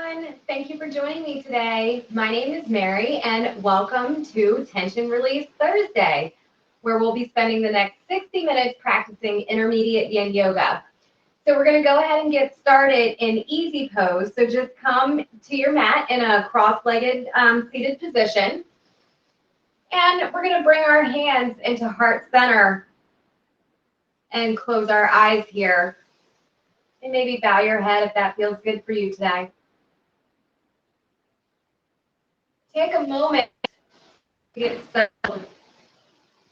everyone. Thank you for joining me today. My name is Mary, and welcome to Tension Release Thursday, where we'll be spending the next 60 minutes practicing intermediate Yin Yoga. So we're going to go ahead and get started in easy pose. So just come to your mat in a cross-legged seated position. And we're going to bring our hands into heart center and close our eyes here. And maybe bow your head if that feels good for you today. Take a moment to get settled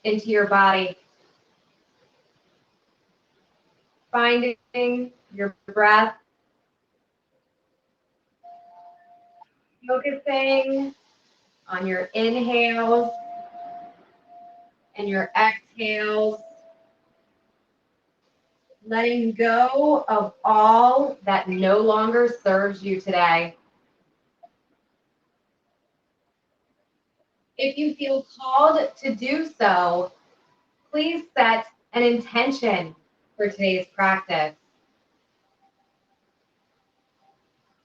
into your body. Finding your breath. Focusing on your inhales and your exhales. Letting go of all that no longer serves you today. If you feel called to do so, please set an intention for today's practice.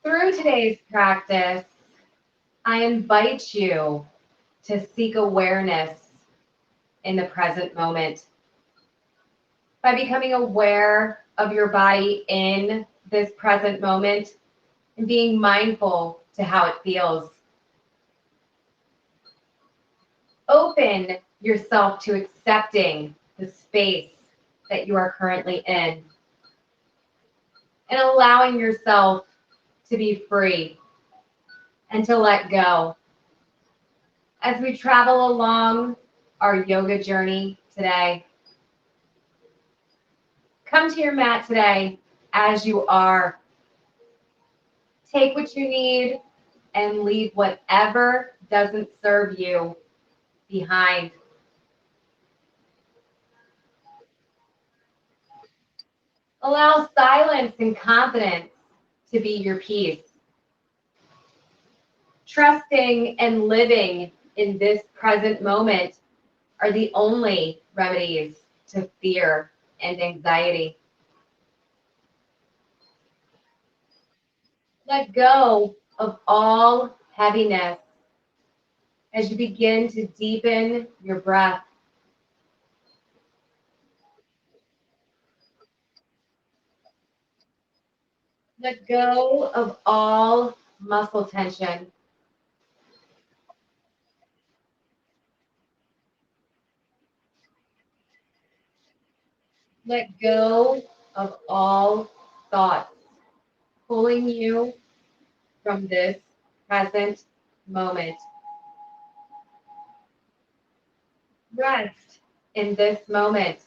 Through today's practice, I invite you to seek awareness in the present moment. By becoming aware of your body in this present moment and being mindful to how it feels. Open yourself to accepting the space that you are currently in and allowing yourself to be free and to let go. As we travel along our yoga journey today, come to your mat today as you are. Take what you need and leave whatever doesn't serve you behind. Allow silence and confidence to be your peace. Trusting and living in this present moment are the only remedies to fear and anxiety. Let go of all heaviness as you begin to deepen your breath. Let go of all muscle tension. Let go of all thoughts pulling you from this present moment. Rest in this moment,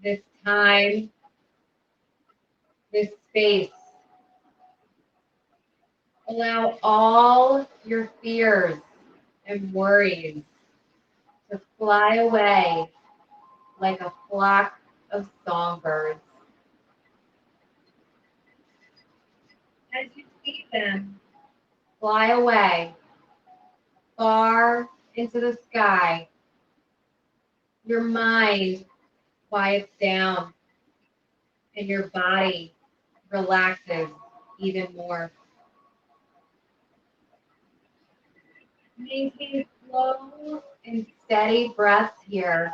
this time, this space. Allow all your fears and worries to fly away like a flock of songbirds. As you see them fly away far into the sky, your mind quiets down and your body relaxes even more. Maintain slow and steady breaths here.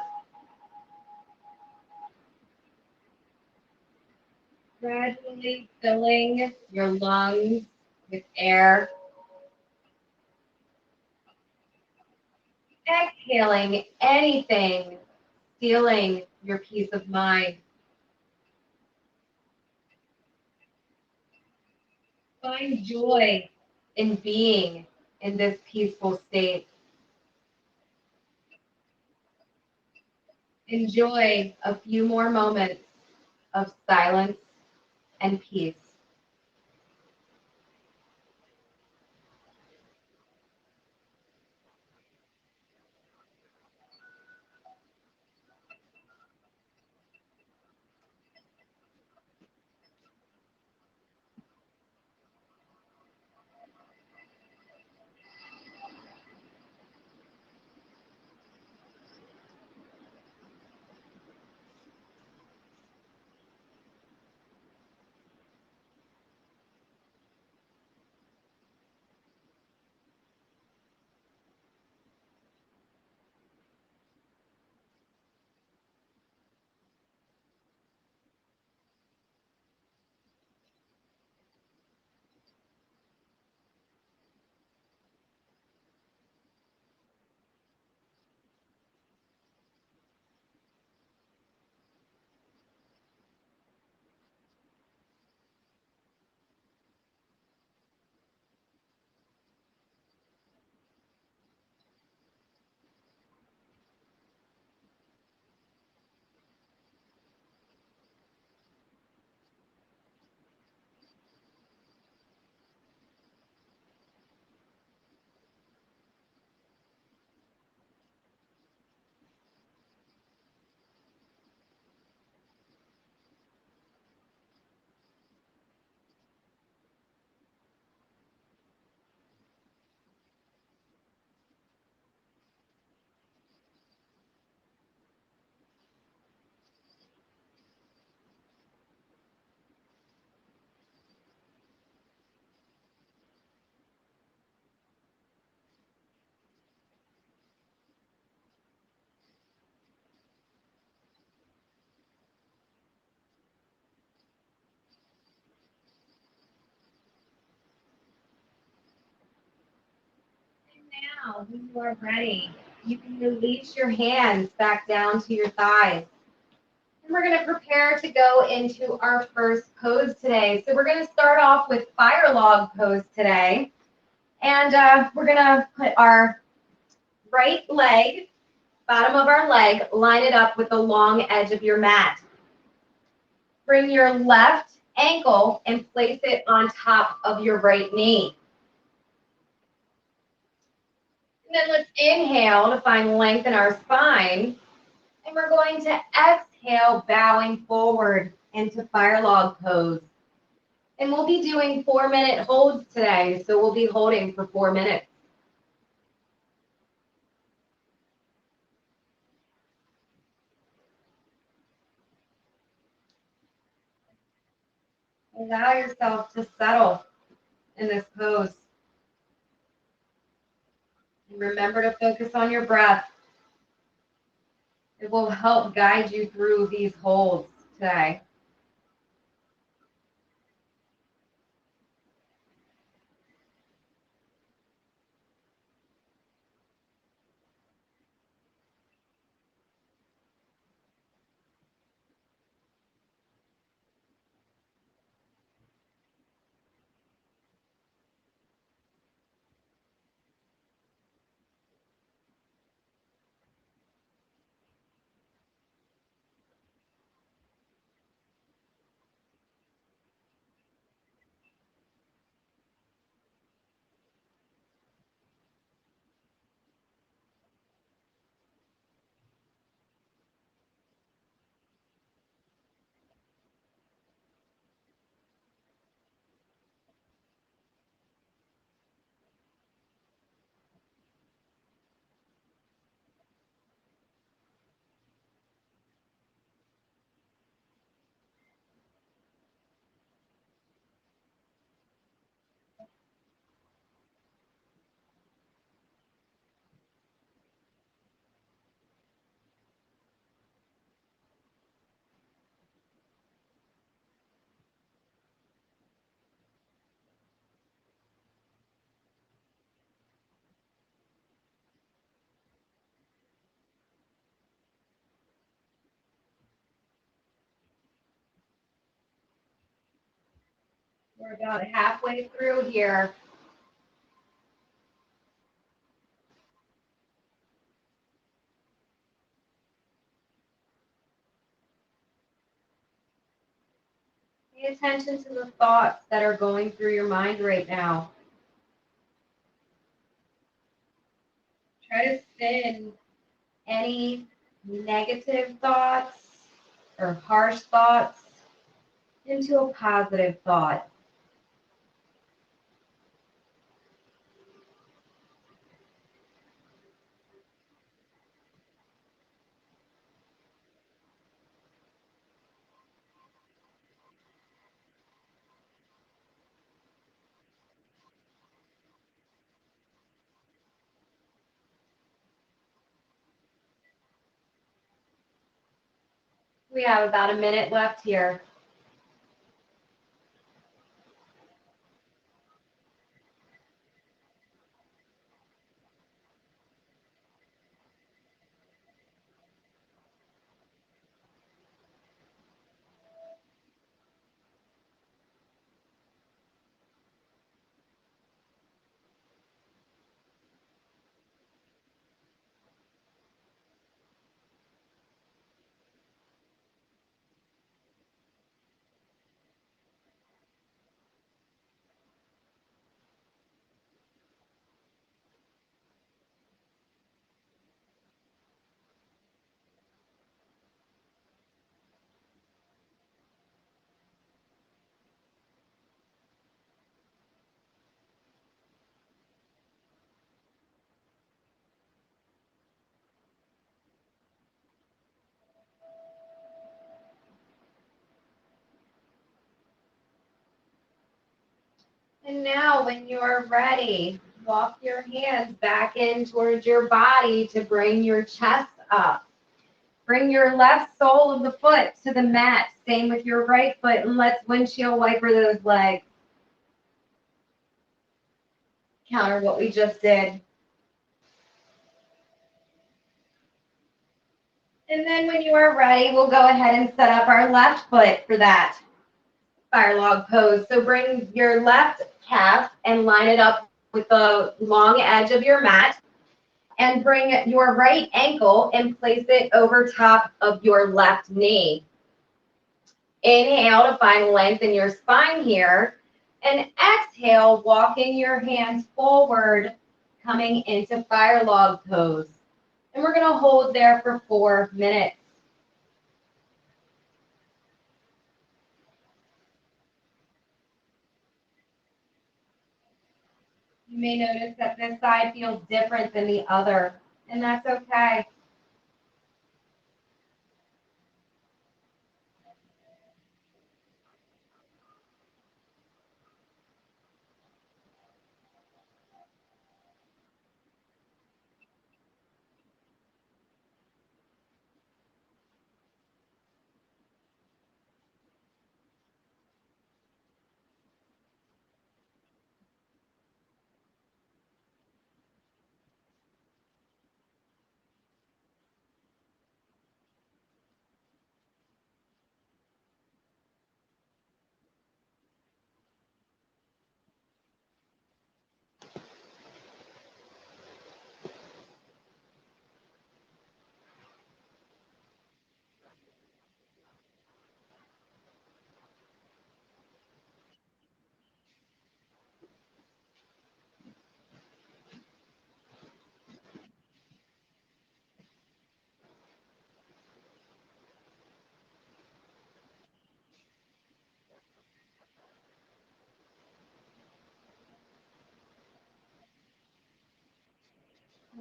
Gradually filling your lungs with air. Exhaling anything stealing your peace of mind. Find joy in being in this peaceful state. Enjoy a few more moments of silence and peace. Now, when you are ready, you can release your hands back down to your thighs. And we're going to prepare to go into our first pose today. So we're going to start off with fire log pose today. And we're going to put our right leg, bottom of our leg, line it up with the long edge of your mat. Bring your left ankle and place it on top of your right knee. And then let's inhale to find length in our spine. And we're going to exhale, bowing forward into fire log pose. And we'll be doing 4-minute holds today, so we'll be holding for 4 minutes. Allow yourself to settle in this pose. And remember to focus on your breath. It will help guide you through these holds today. We're about halfway through here. Pay attention to the thoughts that are going through your mind right now. Try to spin any negative thoughts or harsh thoughts into a positive thought. We have about a minute left here. And now when you're ready, walk your hands back in towards your body to bring your chest up. Bring your left sole of the foot to the mat. Same with your right foot, and let's windshield wiper those legs. Counter what we just did. And then when you are ready, we'll go ahead and set up our left foot for that fire log pose. So bring your left calf and line it up with the long edge of your mat. And bring your right ankle and place it over top of your left knee. Inhale to find length in your spine here. And exhale, walking your hands forward, coming into fire log pose. And we're going to hold there for 4 minutes. You may notice that this side feels different than the other, and that's okay.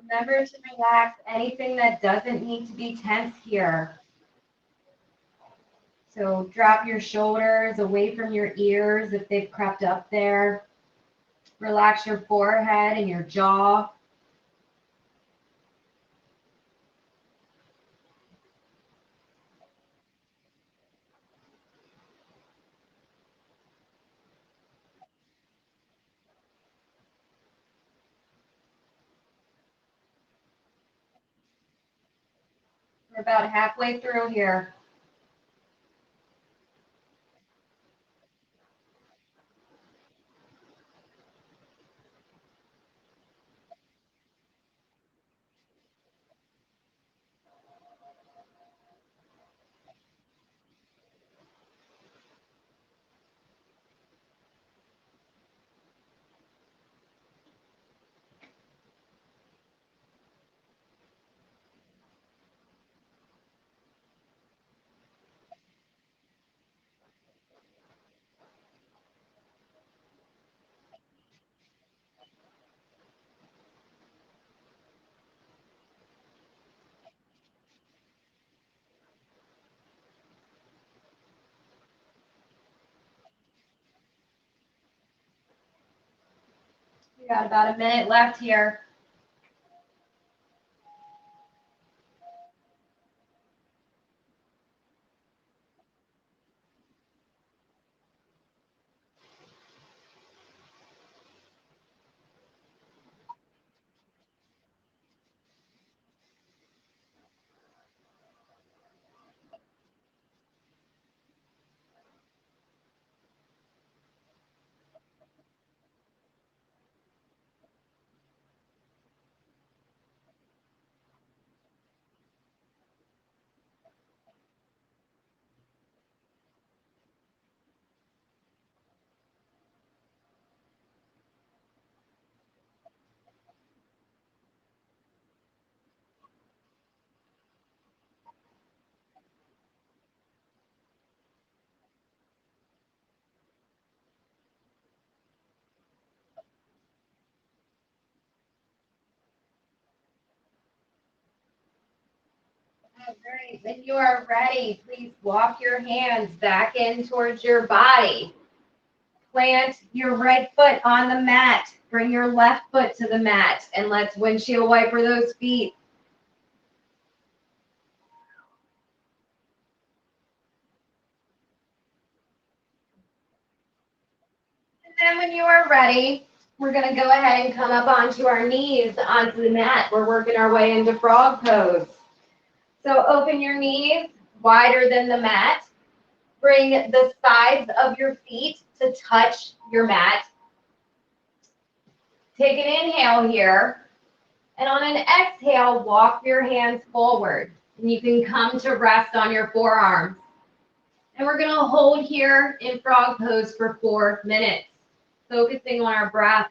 Remember to relax anything that doesn't need to be tense here. So drop your shoulders away from your ears if they've crept up there. Relax your forehead and your jaw. We're about halfway through here. We got about a minute left here. All right, when you are ready, please walk your hands back in towards your body. Plant your right foot on the mat. Bring your left foot to the mat, and let's windshield wiper those feet. And then when you are ready, we're going to go ahead and come up onto our knees onto the mat. We're working our way into frog pose. So open your knees wider than the mat. Bring the sides of your feet to touch your mat. Take an inhale here. And on an exhale, walk your hands forward. And you can come to rest on your forearms. And we're going to hold here in frog pose for 4 minutes, focusing on our breath.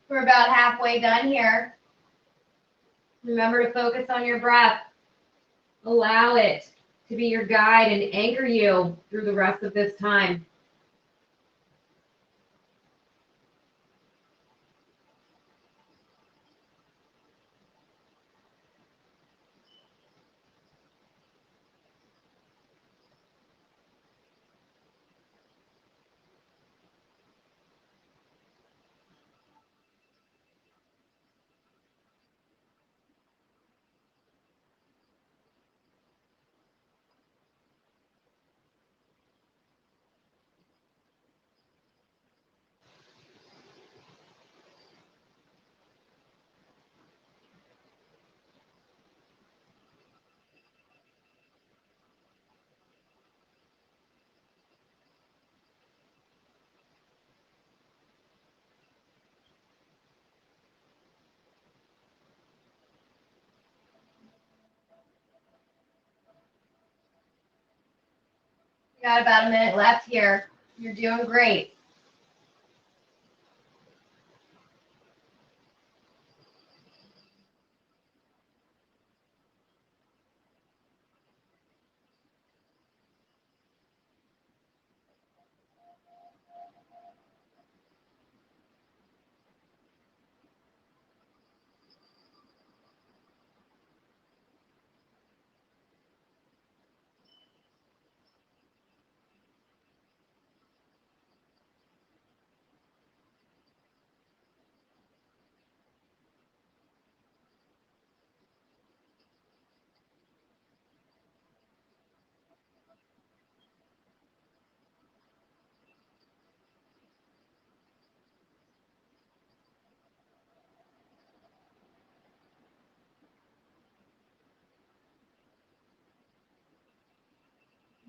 We're about halfway done here. Remember to focus on your breath. Allow it to be your guide and anchor you through the rest of this time. You got about a minute left here. You're doing great.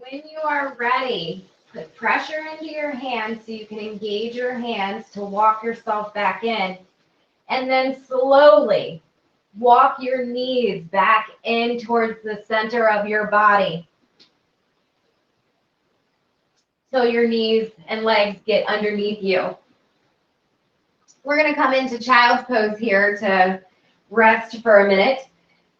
When you are ready, put pressure into your hands so you can engage your hands to walk yourself back in. And then slowly walk your knees back in towards the center of your body. So your knees and legs get underneath you. We're going to come into child's pose here to rest for a minute.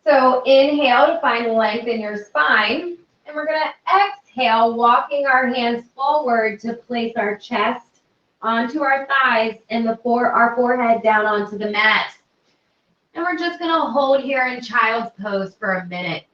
So inhale to find length in your spine. And we're going to exhale, walking our hands forward to place our chest onto our thighs and our forehead down onto the mat. And we're just going to hold here in child's pose for a minute.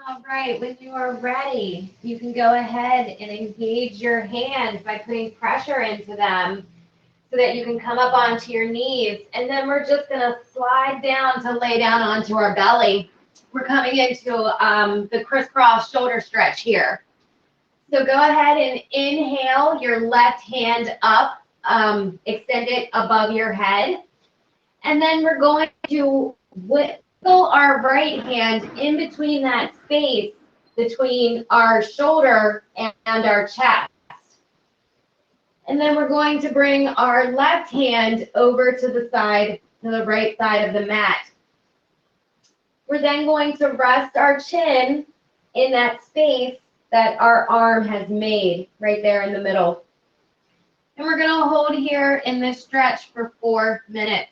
All right, when you are ready, you can go ahead and engage your hands by putting pressure into them so that you can come up onto your knees. And then we're just gonna slide down to lay down onto our belly. We're coming into the crisscross shoulder stretch here. So go ahead and inhale your left hand up, extend it above your head. And then we're going to wiggle our right hand in between that space between our shoulder and our chest. And then we're going to bring our left hand over to the side, to the right side of the mat. We're then going to rest our chin in that space that our arm has made right there in the middle. And we're going to hold here in this stretch for 4 minutes.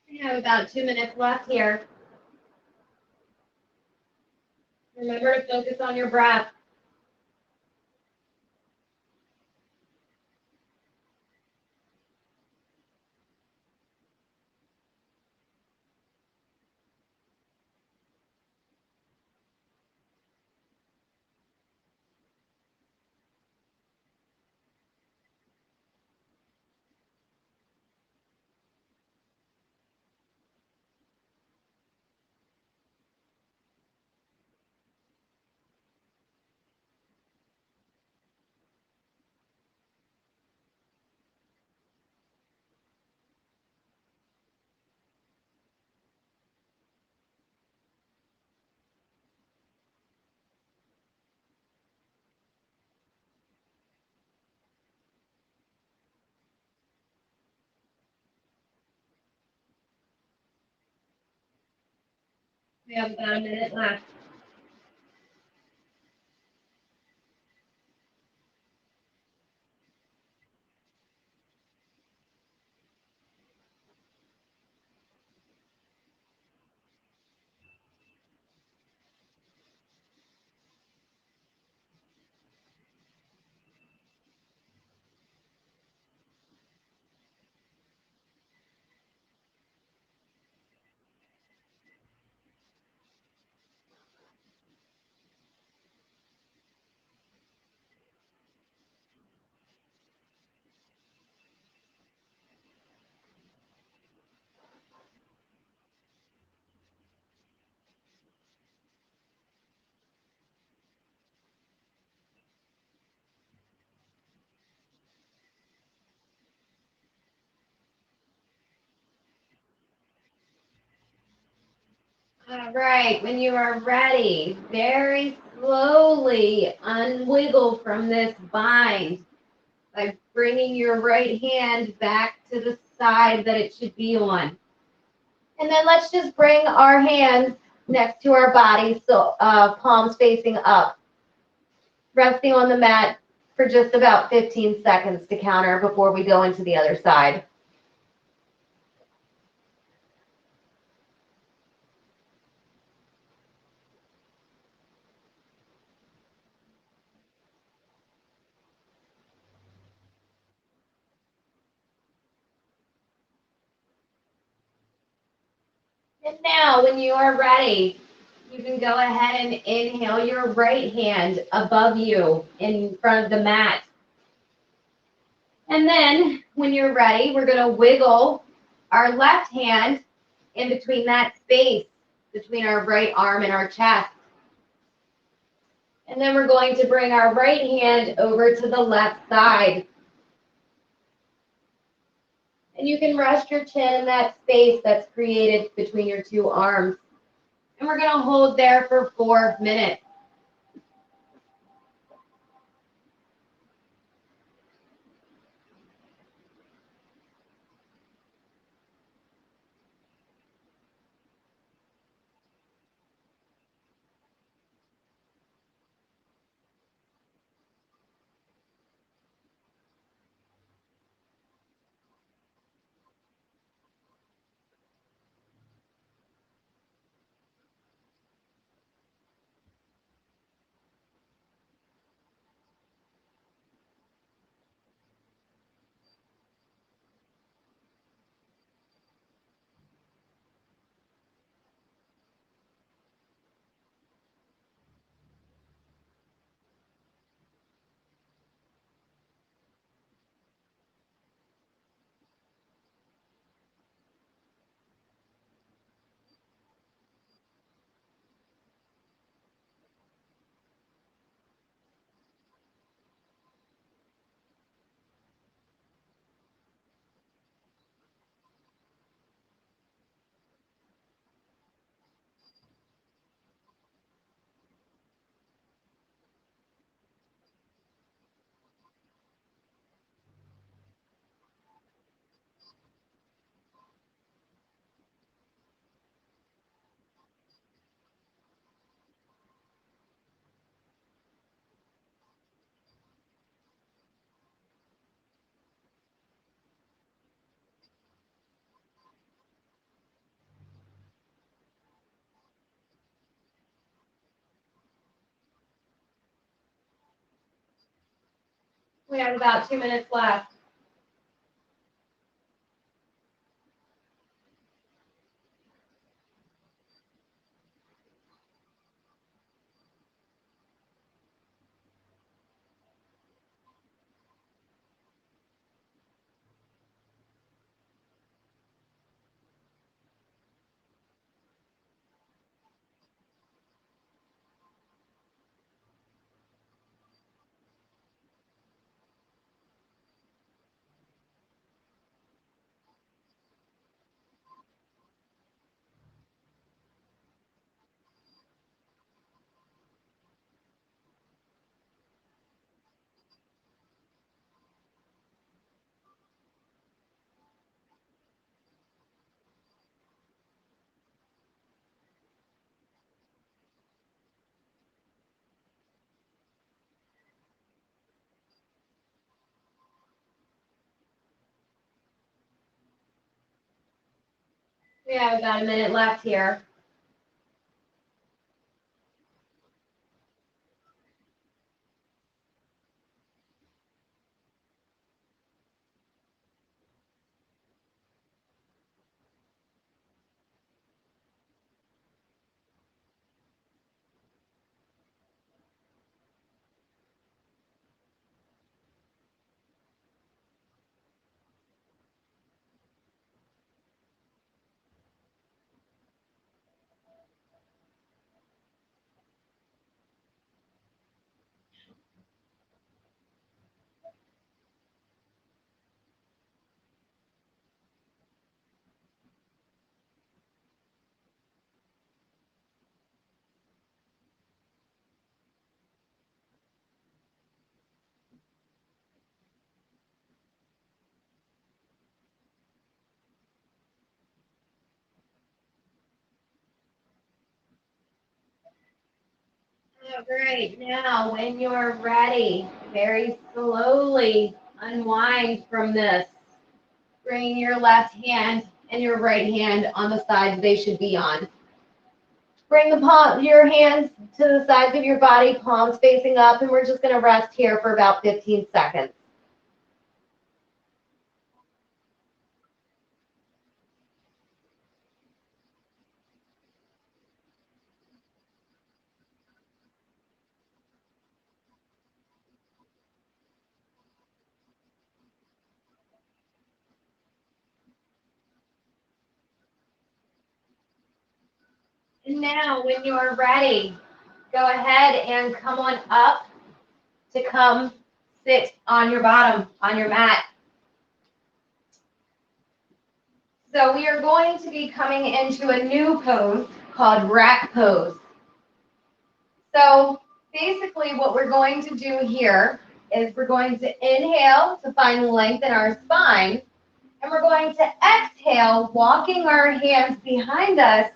We have about 2 minutes left here. Remember to focus on your breath. We have about a minute left. All right, when you are ready, very slowly unwiggle from this bind by bringing your right hand back to the side that it should be on. And then let's just bring our hands next to our bodies, so palms facing up, resting on the mat for just about 15 seconds to counter before we go into the other side. And now, when you are ready, you can go ahead and inhale your right hand above you in front of the mat. And then, when you're ready, we're going to wiggle our left hand in between that space between our right arm and our chest. And then we're going to bring our right hand over to the left side. And you can rest your chin in that space that's created between your two arms. And we're going to hold there for 4 minutes. We have about 2 minutes left. We have about a minute left here. All right, now when you're ready, very slowly unwind from this. Bring your left hand and your right hand on the sides they should be on. Bring your hands to the sides of your body, palms facing up, and we're just going to rest here for about 15 seconds. And now when you're ready, go ahead and come on up to come sit on your bottom, on your mat. So we are going to be coming into a new pose called rack pose. So basically what we're going to do here is we're going to inhale to find length in our spine, and we're going to exhale, walking our hands behind us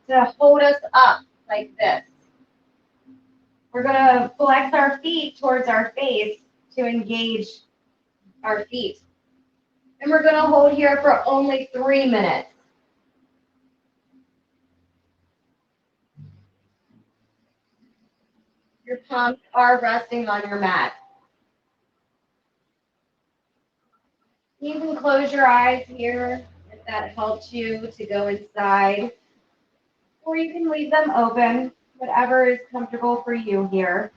to hold us up like this. We're going to flex our feet towards our face to engage our feet. And we're going to hold here for only 3 minutes. Your palms are resting on your mat. You can close your eyes here if that helps you to go inside, or you can leave them open, whatever is comfortable for you here.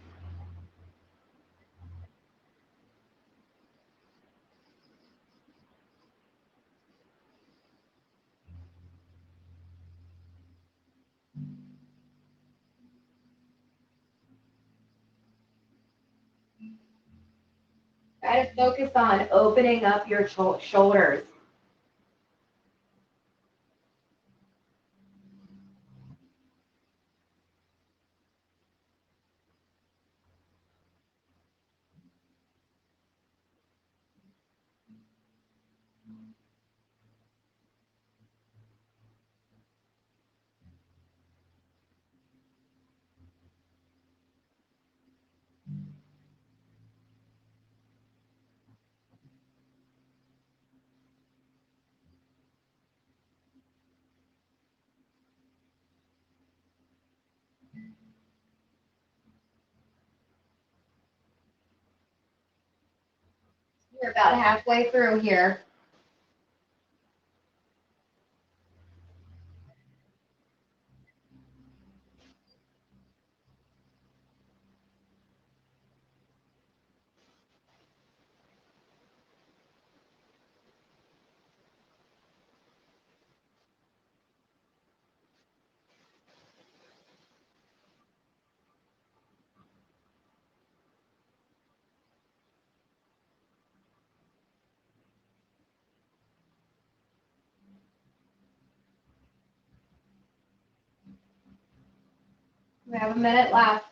Try to focus on opening up your shoulders. We're about halfway through here. We have a minute left.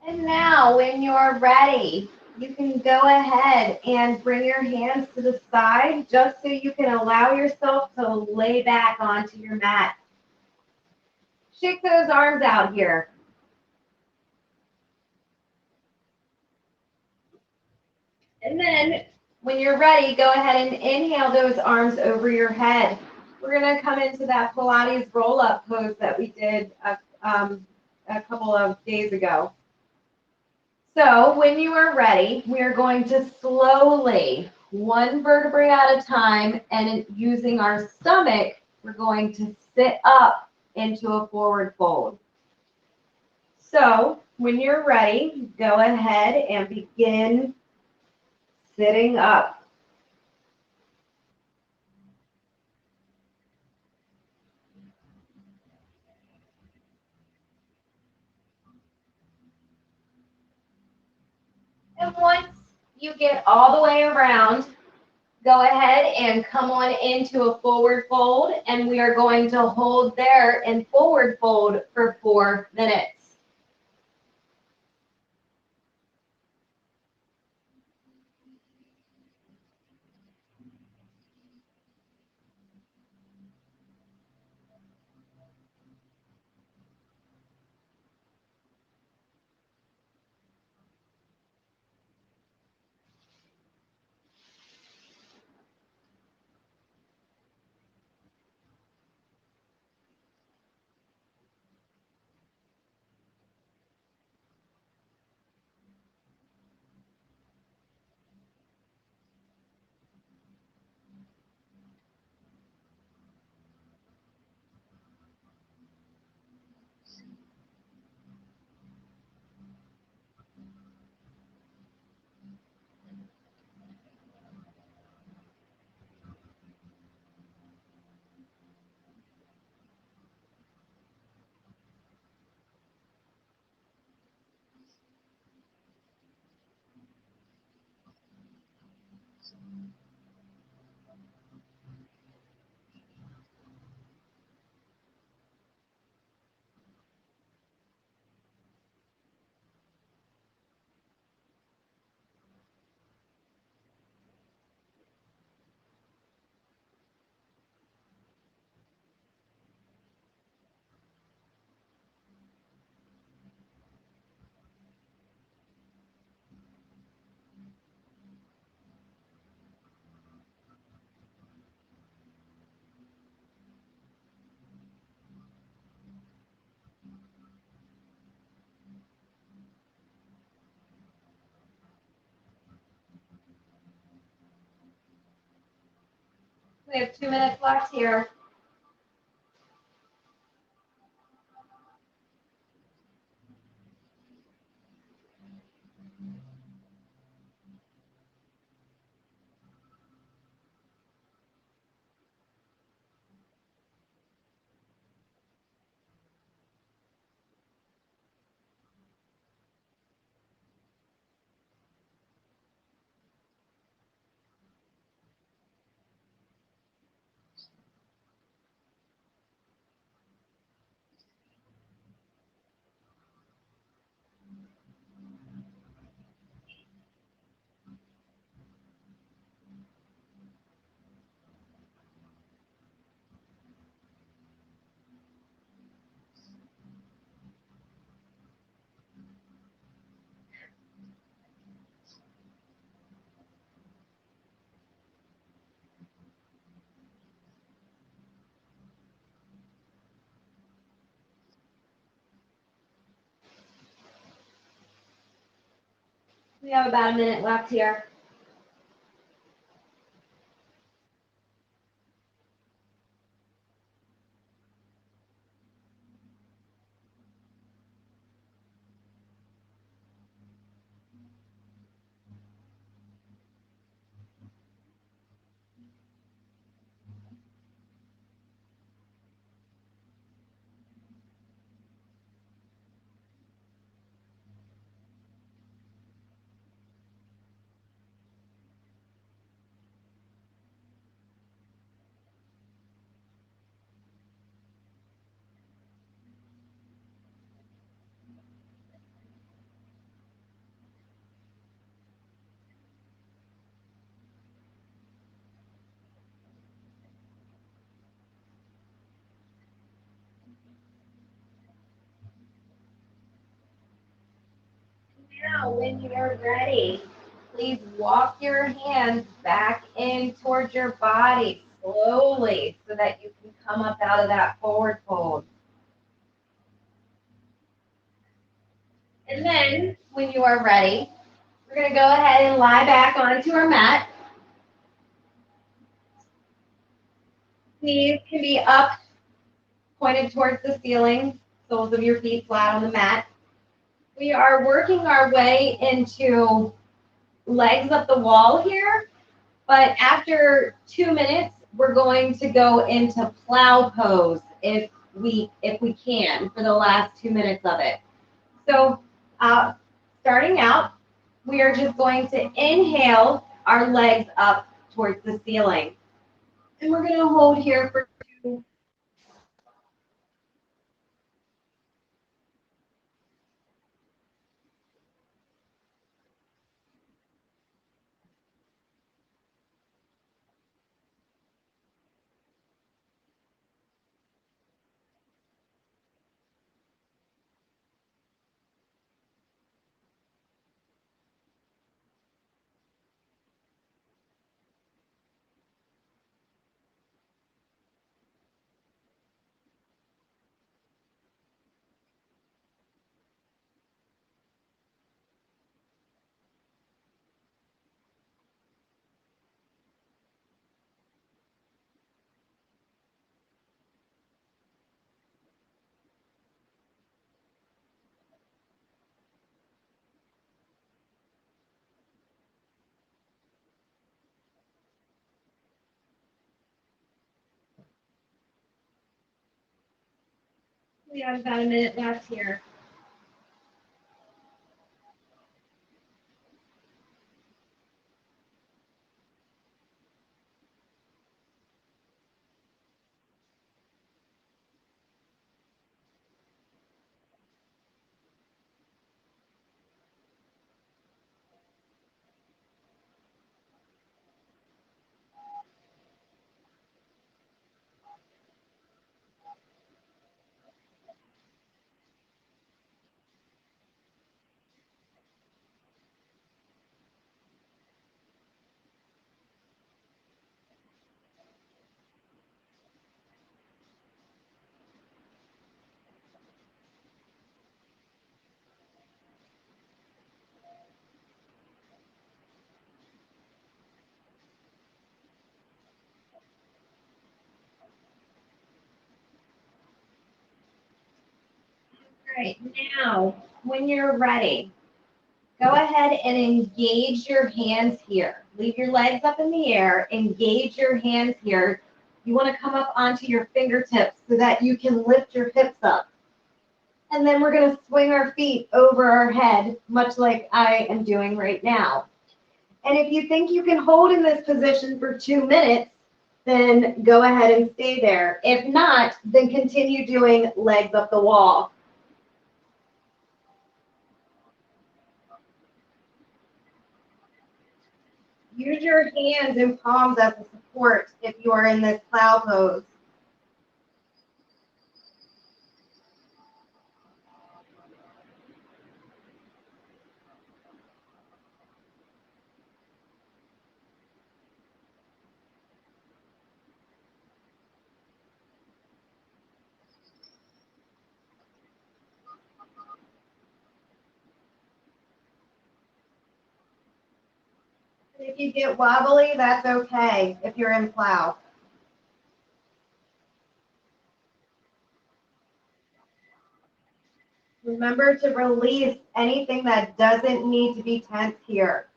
And now, when you're ready, you can go ahead and bring your hands to the side just so you can allow yourself to lay back onto your mat. Shake those arms out here. And then, when you're ready, go ahead and inhale those arms over your head. We're going to come into that Pilates roll-up pose that we did a couple of days ago. So when you are ready, we are going to slowly, one vertebrae at a time, and using our stomach, we're going to sit up into a forward fold. So when you're ready, go ahead and begin sitting up. And once you get all the way around, go ahead and come on into a forward fold, and we are going to hold there in forward fold for 4 minutes. We have 2 minutes left here. We have about a minute left here. When you're ready, please walk your hands back in towards your body slowly so that you can come up out of that forward fold. And then, when you are ready, we're going to go ahead and lie back onto our mat. Knees can be up, pointed towards the ceiling, soles of your feet flat on the mat. We are working our way into legs up the wall here, but after 2 minutes, we're going to go into plow pose if we can for the last 2 minutes of it. So starting out, we are just going to inhale our legs up towards the ceiling. And we're going to hold here for 2. We have about a minute left here. All right, now, when you're ready, go ahead and engage your hands here. Leave your legs up in the air. Engage your hands here. You want to come up onto your fingertips so that you can lift your hips up. And then we're going to swing our feet over our head, much like I am doing right now. And if you think you can hold in this position for 2 minutes, then go ahead and stay there. If not, then continue doing legs up the wall. Use your hands and palms as a support if you are in this plow pose. And if you get wobbly, that's okay if you're in plow. Remember to release anything that doesn't need to be tense here.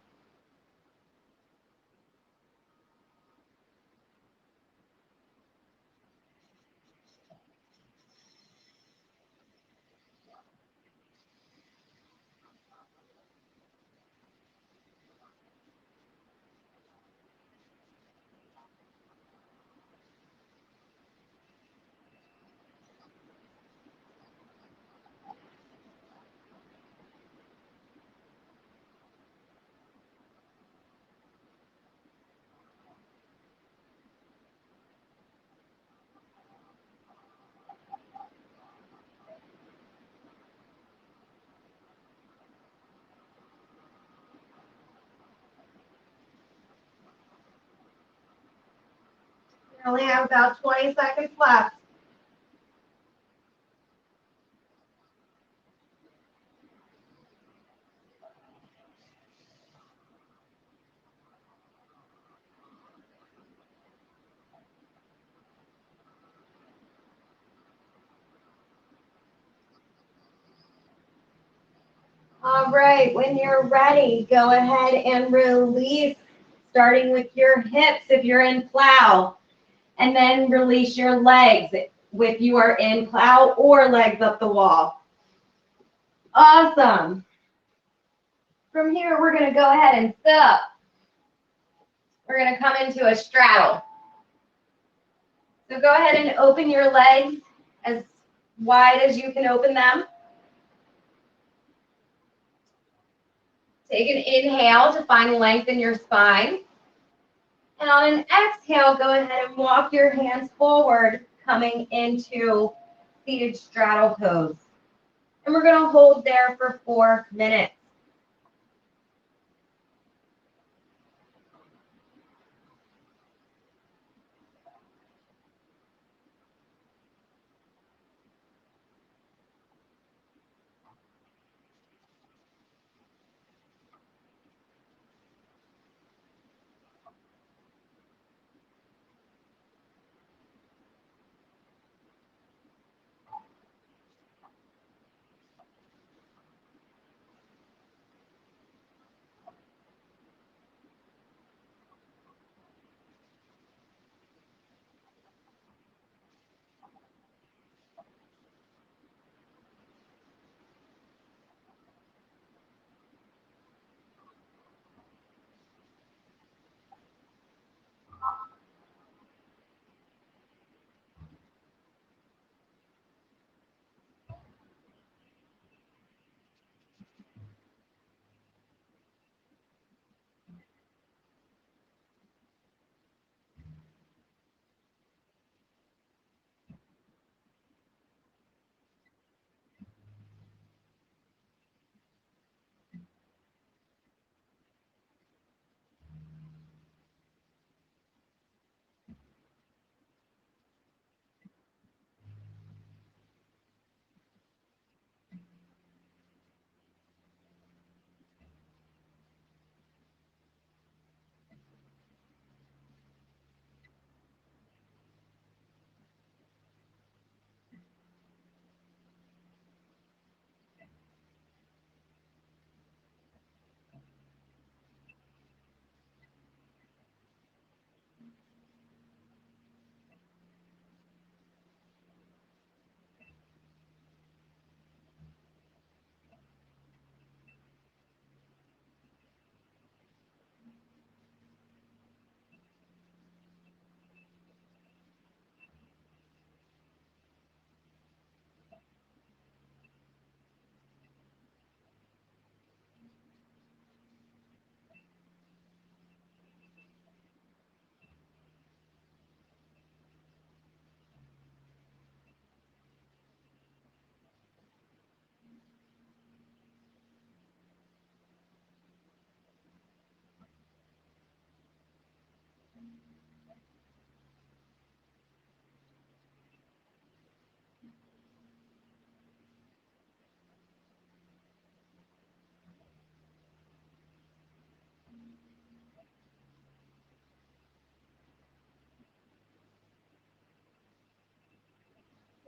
We only have about 20 seconds left. All right, when you're ready, go ahead and release, starting with your hips if you're in plow, and then release your legs if you are in plow or legs up the wall. Awesome. From here, we're going to go ahead and sit up. We're going to come into a straddle. So go ahead and open your legs as wide as you can open them. Take an inhale to find length in your spine. And on an exhale, go ahead and walk your hands forward, coming into seated straddle pose. And we're going to hold there for 4 minutes.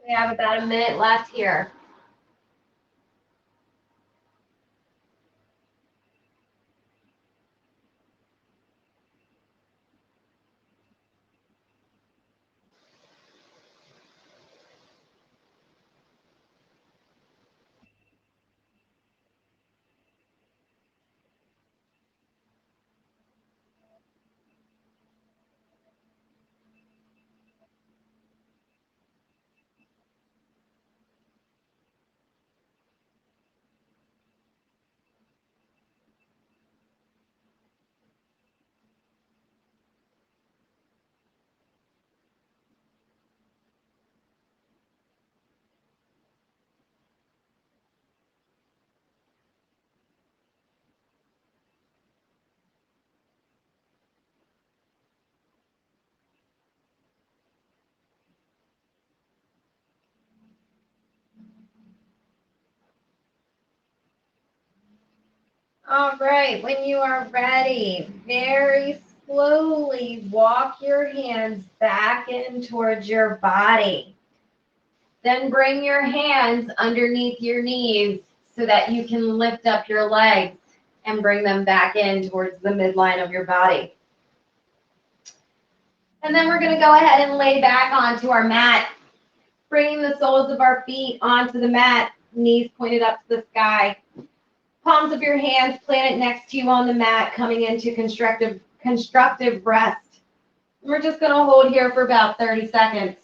We have about a minute left here. All right, when you are ready, very slowly walk your hands back in towards your body. Then bring your hands underneath your knees so that you can lift up your legs and bring them back in towards the midline of your body. And then we're going to go ahead and lay back onto our mat, bringing the soles of our feet onto the mat, knees pointed up to the sky. Palms of your hands planted next to you on the mat, coming into constructive rest. We're just going to hold here for about 30 seconds.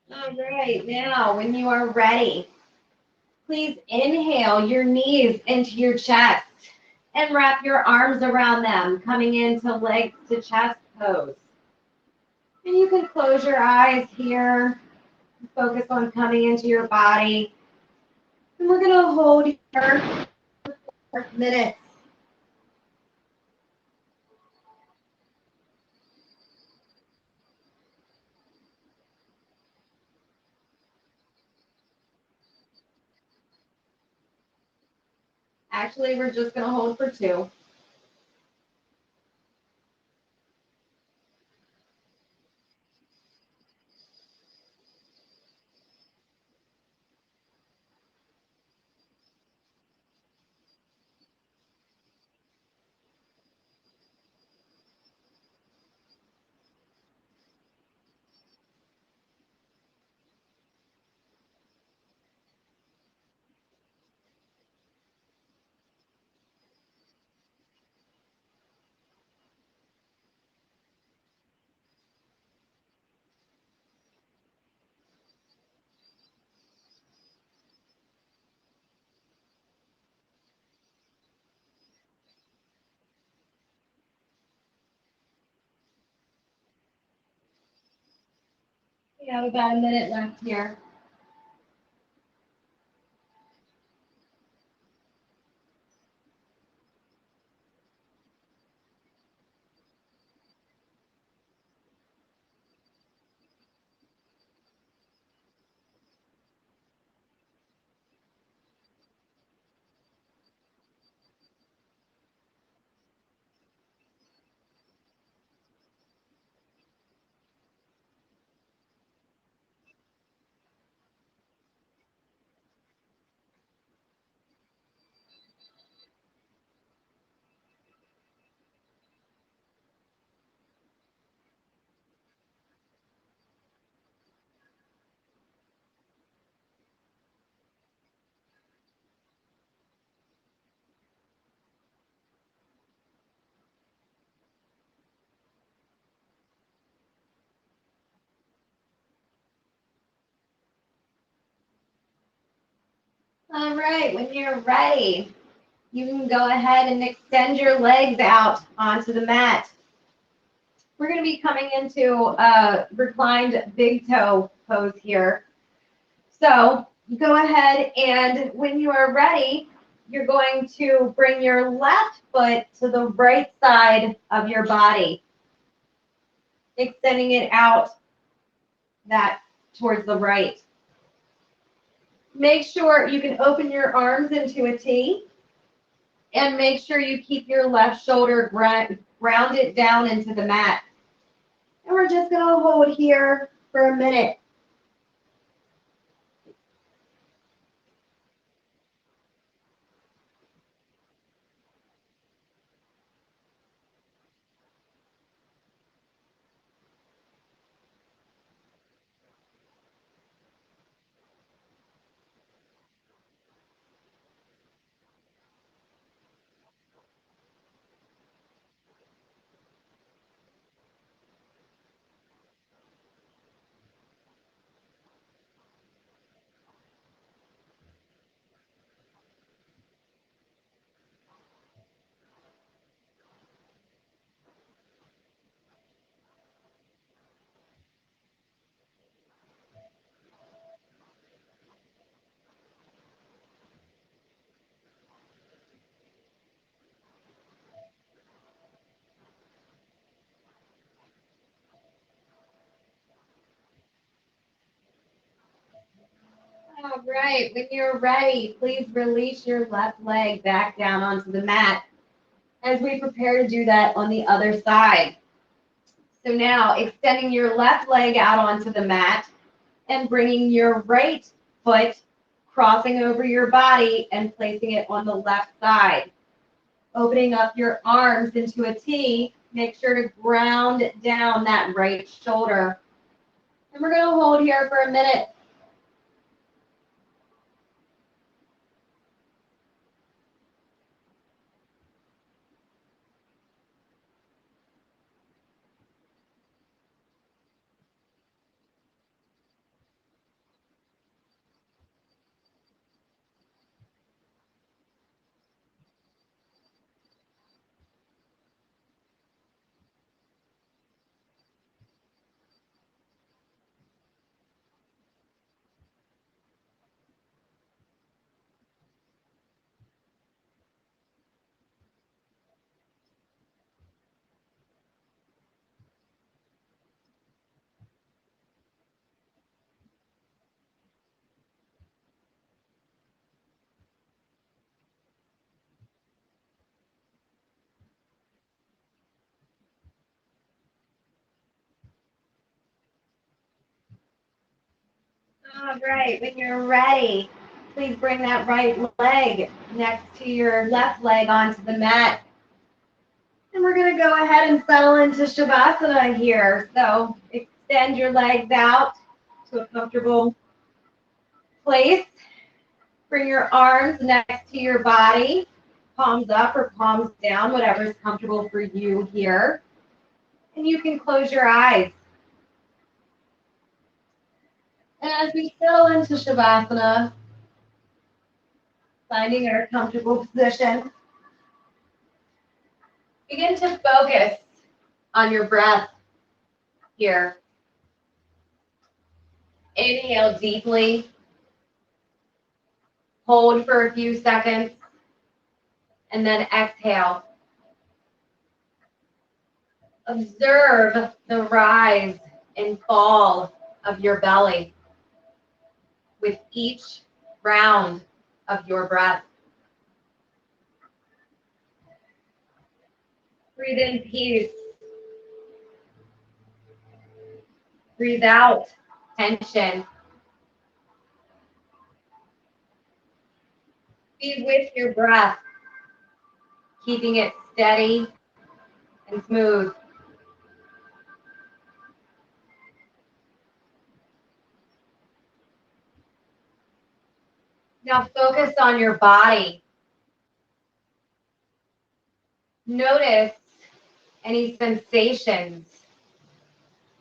All right, now when you are ready, please inhale your knees into your chest and wrap your arms around them, coming into legs to chest pose. And you can close your eyes here, focus on coming into your body. And we're going to hold here for minutes. Actually, we're just going to hold for 2. We have about a minute left here. All right, when you're ready, you can go ahead and extend your legs out onto the mat. We're going to be coming into a reclined big toe pose here. So go ahead and when you are ready, you're going to bring your left foot to the right side of your body, extending it out that towards the right. Make sure you can open your arms into a T and make sure you keep your left shoulder grounded down into the mat. And we're just going to hold here for a minute. right, when you're ready, please release your left leg back down onto the mat as we prepare to do that on the other side. So now extending your left leg out onto the mat and bringing your right foot crossing over your body and placing it on the left side. Opening up your arms into a T, make sure to ground down that right shoulder. And we're going to hold here for a minute. All right, when you're ready, please bring that right leg next to your left leg onto the mat. And we're going to go ahead and settle into Shavasana here. So extend your legs out to a comfortable place. Bring your arms next to your body, palms up or palms down, whatever is comfortable for you here. And you can close your eyes. And as we settle into Shavasana, finding our comfortable position, begin to focus on your breath here. Inhale deeply. Hold for a few seconds. And then exhale. Observe the rise and fall of your belly with each round of your breath. Breathe in peace. Breathe out tension. Be with your breath, keeping it steady and smooth. Now focus on your body. Notice any sensations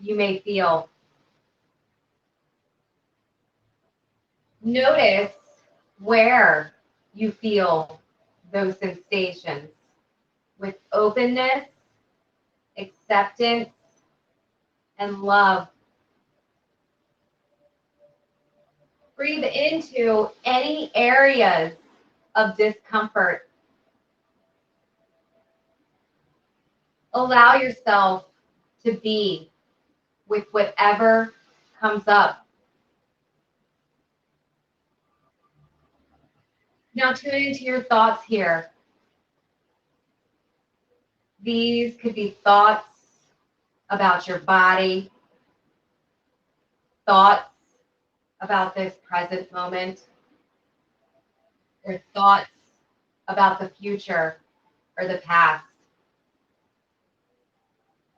you may feel. Notice where you feel those sensations with openness, acceptance, and love. Breathe into any areas of discomfort. Allow yourself to be with whatever comes up. Now tune into your thoughts here. These could be thoughts about your body, thoughts about this present moment, or thoughts about the future or the past.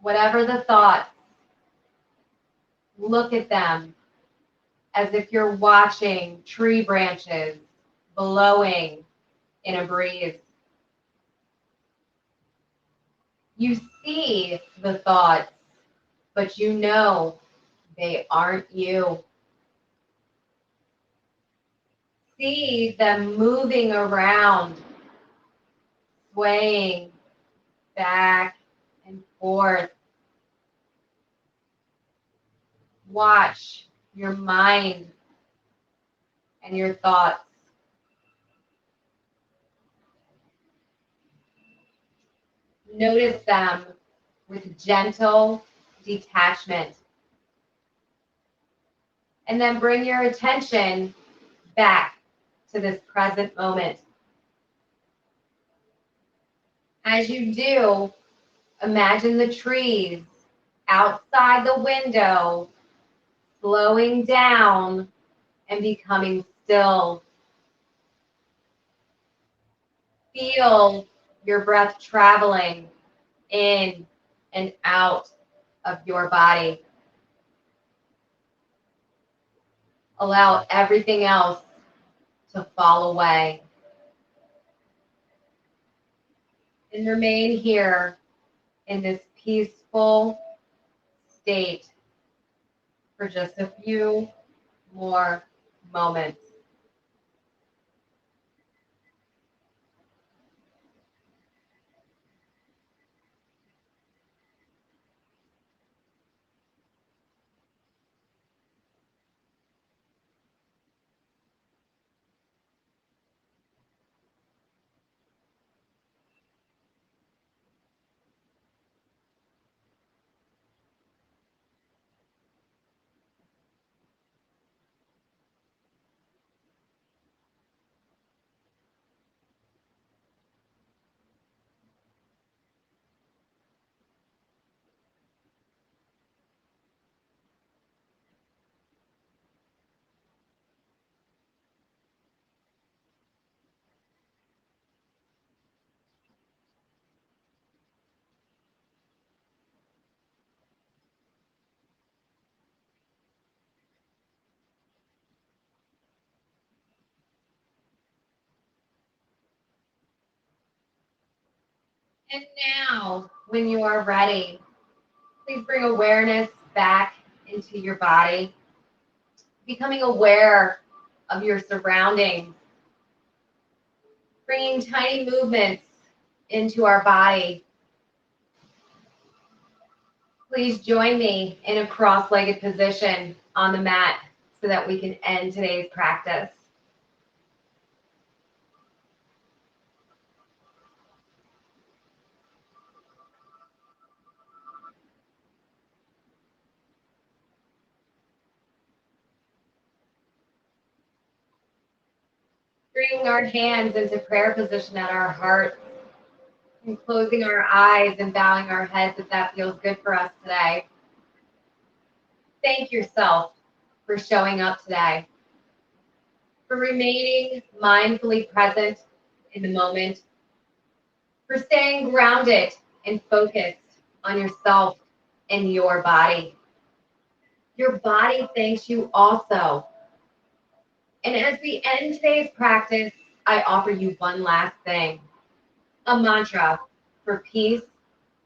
Whatever the thoughts, look at them as if you're watching tree branches blowing in a breeze. You see the thoughts, but you know they aren't you. See them moving around, swaying back and forth. Watch your mind and your thoughts. Notice them with gentle detachment. And then bring your attention back to this present moment. As you do, imagine the trees outside the window slowing down and becoming still. Feel your breath traveling in and out of your body. Allow everything else to fall away. And remain here in this peaceful state for just a few more moments. And now, when you are ready, please bring awareness back into your body, becoming aware of your surroundings, bringing tiny movements into our body. Please join me in a cross-legged position on the mat so that we can end today's practice. Bringing our hands into prayer position at our heart, and closing our eyes and bowing our heads if that feels good for us today. Thank yourself for showing up today, for remaining mindfully present in the moment, for staying grounded and focused on yourself and your body. Your body thanks you also. And as we end today's practice, I offer you one last thing, a mantra for peace,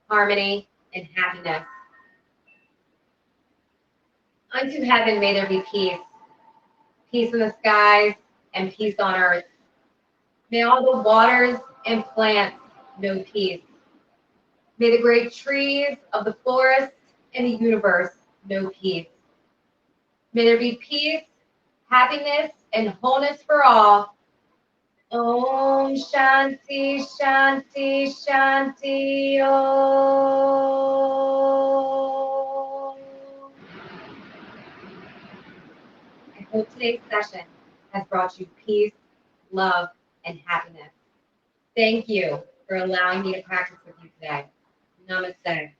harmony, and happiness. Unto heaven may there be peace, peace in the skies and peace on earth. May all the waters and plants know peace. May the great trees of the forest and the universe know peace. May there be peace, happiness, and wholeness for all. Om Shanti Shanti Shanti Om. I hope today's session has brought you peace, love, and happiness. Thank you for allowing me to practice with you today. Namaste.